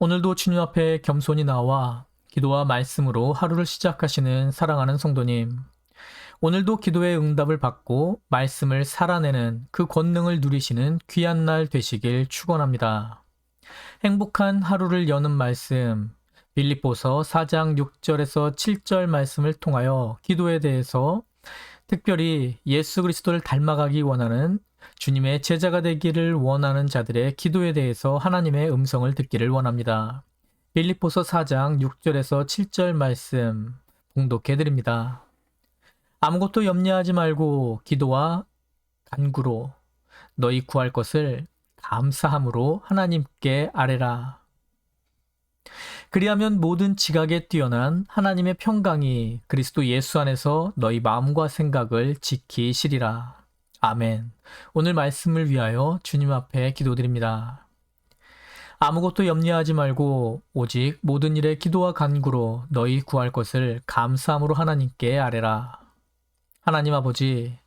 오늘도 주님 앞에 겸손히 나와 기도와 말씀으로 하루를 시작하시는 사랑하는 성도님. 오늘도 기도의 응답을 받고 말씀을 살아내는 그 권능을 누리시는 귀한 날 되시길 축원합니다. 행복한 하루를 여는 말씀, 빌립보서 4장 6절에서 7절 말씀을 통하여 기도에 대해서 특별히 예수 그리스도를 닮아가기 원하는 주님의 제자가 되기를 원하는 자들의 기도에 대해서 하나님의 음성을 듣기를 원합니다. 빌립보서 4장 6절에서 7절 말씀 봉독해 드립니다. 아무것도 염려하지 말고 기도와 간구로 너희 구할 것을 감사함으로 하나님께 아뢰라. 그리하면 모든 지각에 뛰어난 하나님의 평강이 그리스도 예수 안에서 너희 마음과 생각을 지키시리라. 아멘. 오늘 말씀을 위하여 주님 앞에 기도드립니다. 아무것도 염려하지 말고 오직 모든 일에 기도와 간구로 너희 구할 것을 감사함으로 하나님께 아뢰라. 하나님 아버지,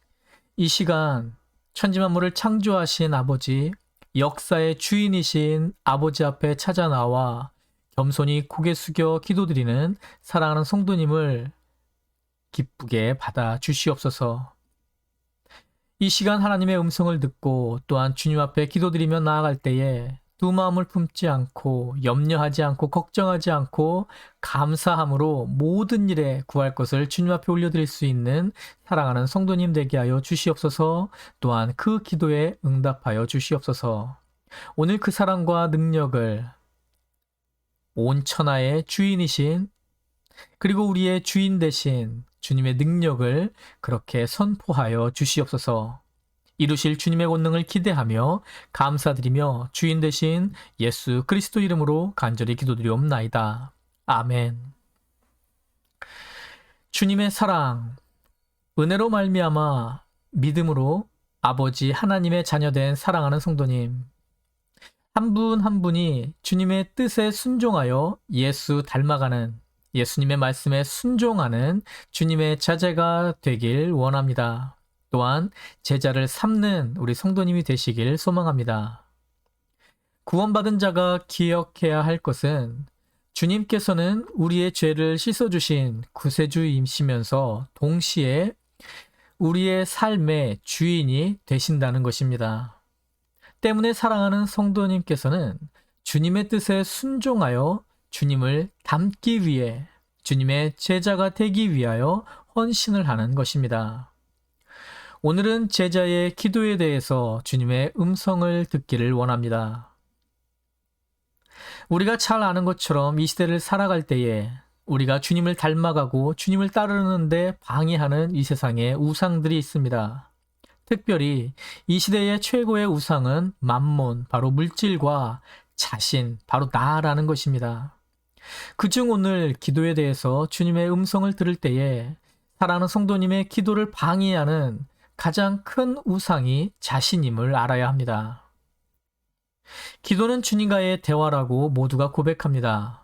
이 시간 천지만물을 창조하신 아버지, 역사의 주인이신 아버지 앞에 찾아 나와 겸손히 고개 숙여 기도드리는 사랑하는 성도님을 기쁘게 받아 주시옵소서. 이 시간 하나님의 음성을 듣고 또한 주님 앞에 기도드리며 나아갈 때에 두 마음을 품지 않고 염려하지 않고 걱정하지 않고 감사함으로 모든 일에 구할 것을 주님 앞에 올려드릴 수 있는 사랑하는 성도님 되게 하여 주시옵소서. 또한 그 기도에 응답하여 주시옵소서. 오늘 그 사랑과 능력을 온 천하의 주인이신 그리고 우리의 주인 되신 주님의 능력을 그렇게 선포하여 주시옵소서. 이루실 주님의 권능을 기대하며 감사드리며 주인 되신 예수 그리스도 이름으로 간절히 기도드리옵나이다. 아멘. 주님의 사랑, 은혜로 말미암아 믿음으로 아버지 하나님의 자녀된 사랑하는 성도님, 한 분 한 분이 주님의 뜻에 순종하여 예수 닮아가는 예수님의 말씀에 순종하는 주님의 자제가 되길 원합니다. 또한 제자를 삼는 우리 성도님이 되시길 소망합니다. 구원받은 자가 기억해야 할 것은 주님께서는 우리의 죄를 씻어주신 구세주이시면서 동시에 우리의 삶의 주인이 되신다는 것입니다. 때문에 사랑하는 성도님께서는 주님의 뜻에 순종하여 주님을 닮기 위해 주님의 제자가 되기 위하여 헌신을 하는 것입니다. 오늘은 제자의 기도에 대해서 주님의 음성을 듣기를 원합니다. 우리가 잘 아는 것처럼 이 시대를 살아갈 때에 우리가 주님을 닮아가고 주님을 따르는데 방해하는 이 세상에 우상들이 있습니다. 특별히 이 시대의 최고의 우상은 만몬, 바로 물질과 자신, 바로 나라는 것입니다. 그중 오늘 기도에 대해서 주님의 음성을 들을 때에 사랑하는 성도님의 기도를 방해하는 가장 큰 우상이 자신임을 알아야 합니다. 기도는 주님과의 대화라고 모두가 고백합니다.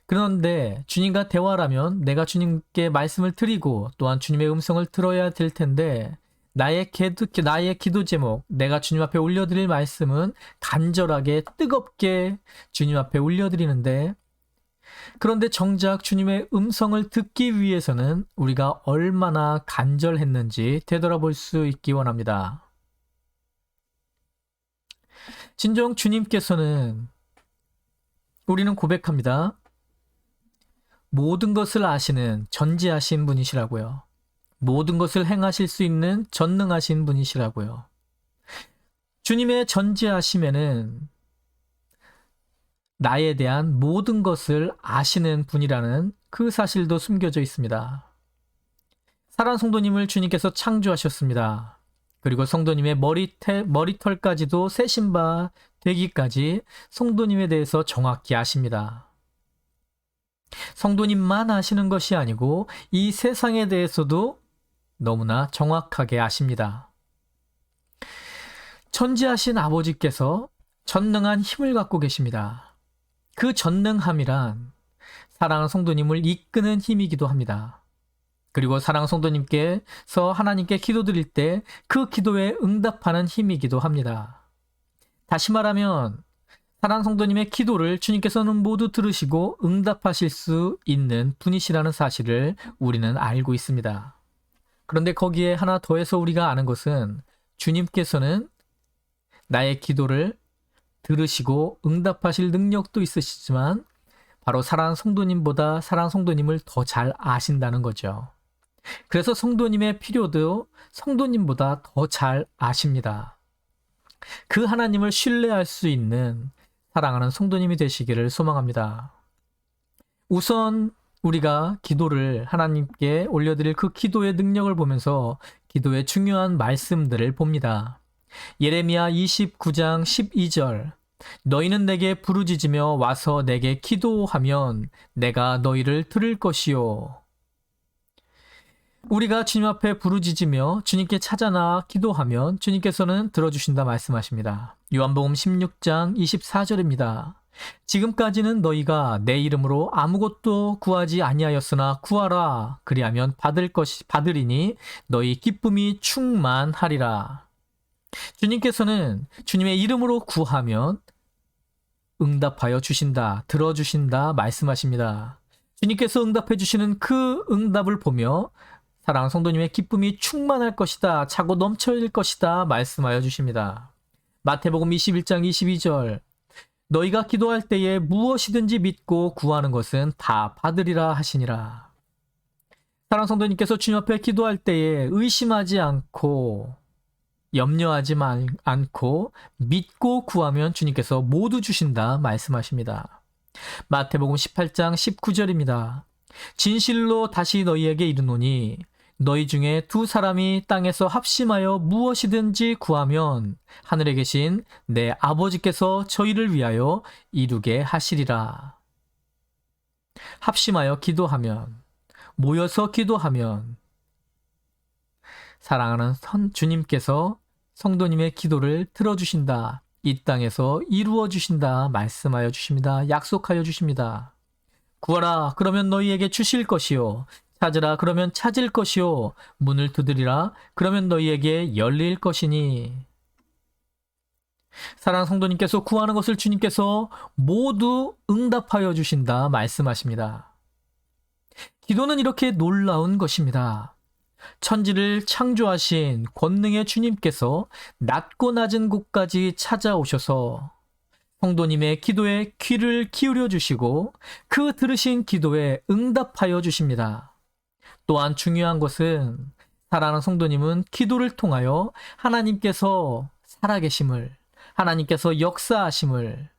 그런데 주님과 대화라면 내가 주님께 말씀을 드리고 또한 주님의 음성을 들어야 될 텐데 나의 기도 제목, 내가 주님 앞에 올려드릴 말씀은 간절하게 뜨겁게 주님 앞에 올려드리는데 그런데 정작 주님의 음성을 듣기 위해서는 우리가 얼마나 간절했는지 되돌아볼 수 있기 원합니다. 진정 주님께서는 우리는 고백합니다. 모든 것을 아시는 전지하신 분이시라고요. 모든 것을 행하실 수 있는 전능하신 분이시라고요. 주님의 전지하심에는 나에 대한 모든 것을 아시는 분이라는 그 사실도 숨겨져 있습니다. 사랑하는 성도님을 주님께서 창조하셨습니다. 그리고 성도님의 머리털까지도 세신 바 되기까지 성도님에 대해서 정확히 아십니다. 성도님만 아시는 것이 아니고 이 세상에 대해서도 너무나 정확하게 아십니다. 전지하신 아버지께서 전능한 힘을 갖고 계십니다. 그 전능함이란 사랑하는 성도님을 이끄는 힘이기도 합니다. 그리고 사랑하는 성도님께서 하나님께 기도드릴 때 그 기도에 응답하는 힘이기도 합니다. 다시 말하면 사랑하는 성도님의 기도를 주님께서는 모두 들으시고 응답하실 수 있는 분이시라는 사실을 우리는 알고 있습니다. 그런데 거기에 하나 더해서 우리가 아는 것은 주님께서는 나의 기도를 들으시고 응답하실 능력도 있으시지만 바로 사랑하는 성도님보다 사랑하는 성도님을 더 잘 아신다는 거죠. 그래서 성도님의 필요도 성도님보다 더 잘 아십니다. 그 하나님을 신뢰할 수 있는 사랑하는 성도님이 되시기를 소망합니다. 우선 우리가 기도를 하나님께 올려드릴 그 기도의 능력을 보면서 기도의 중요한 말씀들을 봅니다. 예레미야 29장 12절 너희는 내게 부르짖으며 와서 내게 기도하면 내가 너희를 들을 것이요. 우리가 주님 앞에 부르짖으며 주님께 찾아나 기도하면 주님께서는 들어주신다 말씀하십니다. 요한복음 16장 24절입니다. 지금까지는 너희가 내 이름으로 아무것도 구하지 아니하였으나 구하라. 그리하면 받으리니 너희 기쁨이 충만하리라. 주님께서는 주님의 이름으로 구하면 응답하여 주신다, 들어주신다 말씀하십니다. 주님께서 응답해 주시는 그 응답을 보며 사랑하는 성도님의 기쁨이 충만할 것이다, 차고 넘쳐질 것이다 말씀하여 주십니다. 마태복음 21장 22절 너희가 기도할 때에 무엇이든지 믿고 구하는 것은 다 받으리라 하시니라. 사랑하는 성도님께서 주님 앞에 기도할 때에 의심하지 않고 염려하지 않고 믿고 구하면 주님께서 모두 주신다 말씀하십니다. 마태복음 18장 19절입니다. 진실로 다시 너희에게 이르노니 너희 중에 두 사람이 땅에서 합심하여 무엇이든지 구하면 하늘에 계신 내 아버지께서 저희를 위하여 이루게 하시리라. 합심하여 기도하면, 모여서 기도하면 사랑하는 주님께서 성도님의 기도를 들어주신다. 이 땅에서 이루어 주신다 말씀하여 주십니다. 약속하여 주십니다. 구하라 그러면 너희에게 주실 것이요 찾으라 그러면 찾을 것이요 문을 두드리라 그러면 너희에게 열릴 것이니. 사랑하는 성도님께서 구하는 것을 주님께서 모두 응답하여 주신다 말씀하십니다. 기도는 이렇게 놀라운 것입니다. 천지를 창조하신 권능의 주님께서 낮고 낮은 곳까지 찾아오셔서 성도님의 기도에 귀를 기울여 주시고 그 들으신 기도에 응답하여 주십니다. 또한 중요한 것은 사랑하는 성도님은 기도를 통하여 하나님께서 살아계심을, 하나님께서 역사하심을,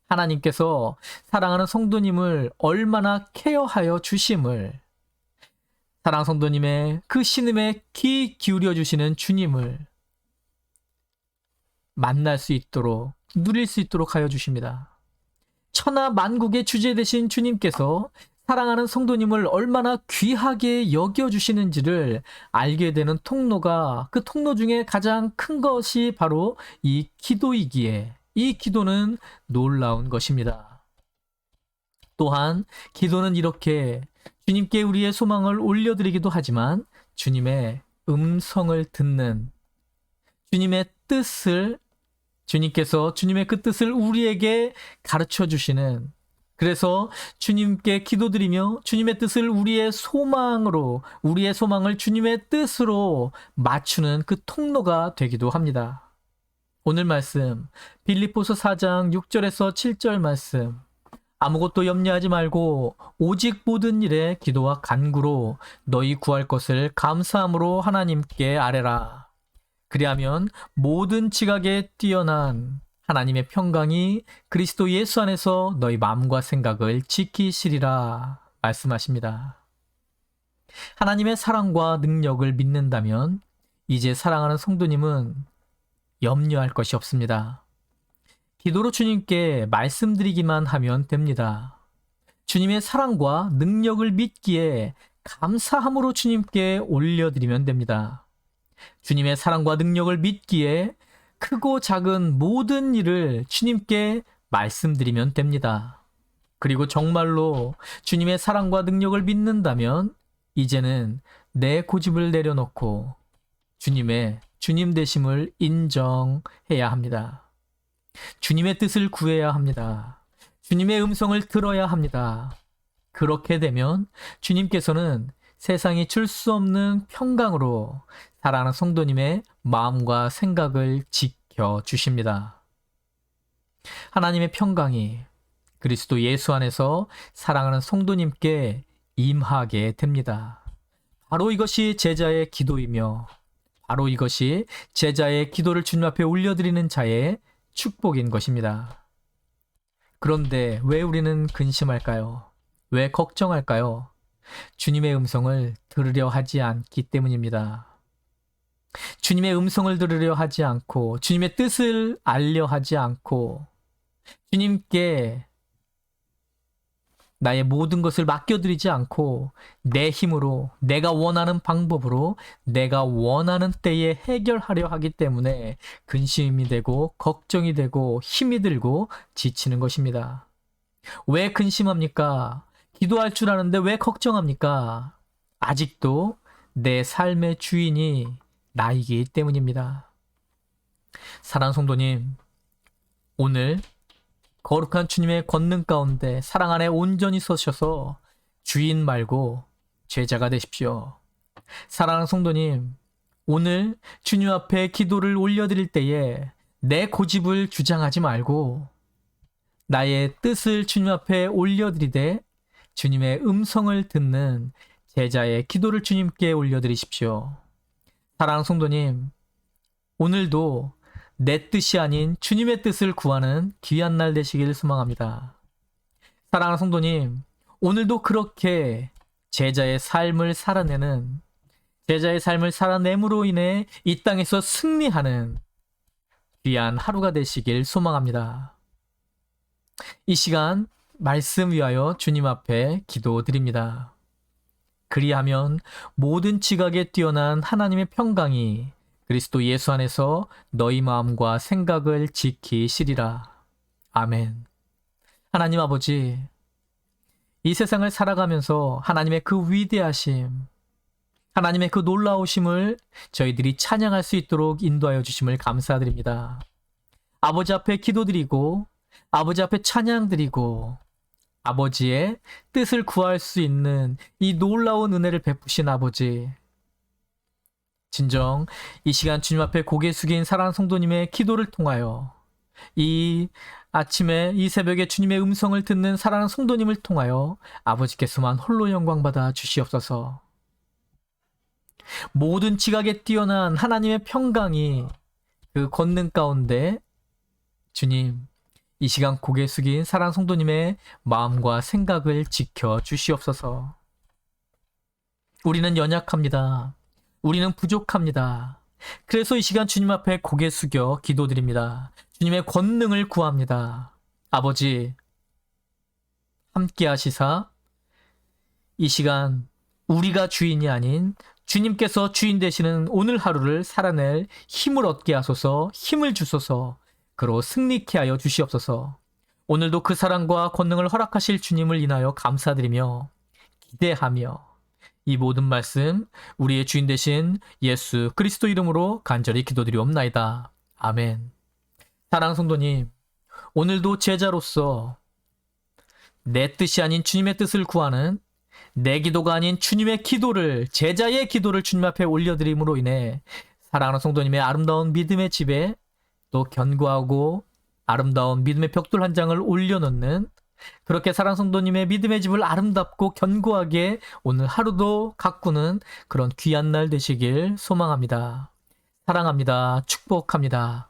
하나님께서 사랑하는 성도님을 얼마나 케어하여 주심을, 사랑하는 성도님의 그 신음에 귀 기울여 주시는 주님을 만날 수 있도록, 누릴 수 있도록 하여 주십니다. 천하 만국의 주제 되신 주님께서 사랑하는 성도님을 얼마나 귀하게 여겨주시는지를 알게 되는 통로가, 그 통로 중에 가장 큰 것이 바로 이 기도이기에 이 기도는 놀라운 것입니다. 또한 기도는 이렇게 주님께 우리의 소망을 올려드리기도 하지만 주님의 음성을 듣는, 주님의 뜻을, 주님께서 주님의 그 뜻을 우리에게 가르쳐 주시는, 그래서 주님께 기도드리며 주님의 뜻을 우리의 소망으로, 우리의 소망을 주님의 뜻으로 맞추는 그 통로가 되기도 합니다. 오늘 말씀 빌립보서 4장 6절에서 7절 말씀, 아무것도 염려하지 말고 오직 모든 일에 기도와 간구로 너희 구할 것을 감사함으로 하나님께 아뢰라. 그리하면 모든 지각에 뛰어난 하나님의 평강이 그리스도 예수 안에서 너희 마음과 생각을 지키시리라 말씀하십니다. 하나님의 사랑과 능력을 믿는다면 이제 사랑하는 성도님은 염려할 것이 없습니다. 기도로 주님께 말씀드리기만 하면 됩니다. 주님의 사랑과 능력을 믿기에 감사함으로 주님께 올려드리면 됩니다. 주님의 사랑과 능력을 믿기에 크고 작은 모든 일을 주님께 말씀드리면 됩니다. 그리고 정말로 주님의 사랑과 능력을 믿는다면 이제는 내 고집을 내려놓고 주님의 주님 되심을 인정해야 합니다. 주님의 뜻을 구해야 합니다. 주님의 음성을 들어야 합니다. 그렇게 되면 주님께서는 세상이 줄 수 없는 평강으로 사랑하는 성도님의 마음과 생각을 지켜주십니다. 하나님의 평강이 그리스도 예수 안에서 사랑하는 성도님께 임하게 됩니다. 바로 이것이 제자의 기도이며 바로 이것이 제자의 기도를 주님 앞에 올려드리는 자의 축복인 것입니다. 그런데 왜 우리는 근심할까요? 왜 걱정할까요? 주님의 음성을 들으려 하지 않기 때문입니다. 주님의 음성을 들으려 하지 않고 주님의 뜻을 알려 하지 않고 주님께 나의 모든 것을 맡겨드리지 않고 내 힘으로 내가 원하는 방법으로 내가 원하는 때에 해결하려 하기 때문에 근심이 되고 걱정이 되고 힘이 들고 지치는 것입니다. 왜 근심합니까? 기도할 줄 아는데 왜 걱정합니까? 아직도 내 삶의 주인이 나이기 때문입니다. 사랑하는 성도님, 오늘 거룩한 주님의 권능 가운데 사랑 안에 온전히 서셔서 주인 말고 제자가 되십시오. 사랑하는 성도님, 오늘 주님 앞에 기도를 올려드릴 때에 내 고집을 주장하지 말고 나의 뜻을 주님 앞에 올려드리되 주님의 음성을 듣는 제자의 기도를 주님께 올려드리십시오. 사랑하는 성도님, 오늘도 내 뜻이 아닌 주님의 뜻을 구하는 귀한 날 되시길 소망합니다. 사랑하는 성도님, 오늘도 그렇게 제자의 삶을 살아내는, 제자의 삶을 살아냄으로 인해 이 땅에서 승리하는 귀한 하루가 되시길 소망합니다. 이 시간 말씀 위하여 주님 앞에 기도드립니다. 그리하면 모든 지각에 뛰어난 하나님의 평강이 그리스도 예수 안에서 너희 마음과 생각을 지키시리라. 아멘. 하나님 아버지, 이 세상을 살아가면서 하나님의 그 위대하심, 하나님의 그 놀라우심을 저희들이 찬양할 수 있도록 인도하여 주심을 감사드립니다. 아버지 앞에 기도드리고 아버지 앞에 찬양드리고 아버지의 뜻을 구할 수 있는 이 놀라운 은혜를 베푸신 아버지, 진정 이 시간 주님 앞에 고개 숙인 사랑하는 성도님의 기도를 통하여 이 아침에 이 새벽에 주님의 음성을 듣는 사랑하는 성도님을 통하여 아버지께서만 홀로 영광받아 주시옵소서. 모든 지각에 뛰어난 하나님의 평강이 그 권능 가운데 주님, 이 시간 고개 숙인 사랑하는 성도님의 마음과 생각을 지켜 주시옵소서. 우리는 연약합니다. 우리는 부족합니다. 그래서 이 시간 주님 앞에 고개 숙여 기도드립니다. 주님의 권능을 구합니다. 아버지, 함께 하시사 이 시간 우리가 주인이 아닌 주님께서 주인 되시는 오늘 하루를 살아낼 힘을 얻게 하소서, 힘을 주소서, 그로 승리케 하여 주시옵소서. 오늘도 그 사랑과 권능을 허락하실 주님을 인하여 감사드리며 기대하며 이 모든 말씀 우리의 주인 되신 예수 그리스도 이름으로 간절히 기도드리옵나이다. 아멘. 사랑하는 성도님, 오늘도 제자로서 내 뜻이 아닌 주님의 뜻을 구하는, 내 기도가 아닌 주님의 기도를, 제자의 기도를 주님 앞에 올려드림으로 인해 사랑하는 성도님의 아름다운 믿음의 집에 또 견고하고 아름다운 믿음의 벽돌 한 장을 올려놓는, 그렇게 사랑하는 성도님의 믿음의 집을 아름답고 견고하게 오늘 하루도 가꾸는 그런 귀한 날 되시길 소망합니다. 사랑합니다. 축복합니다.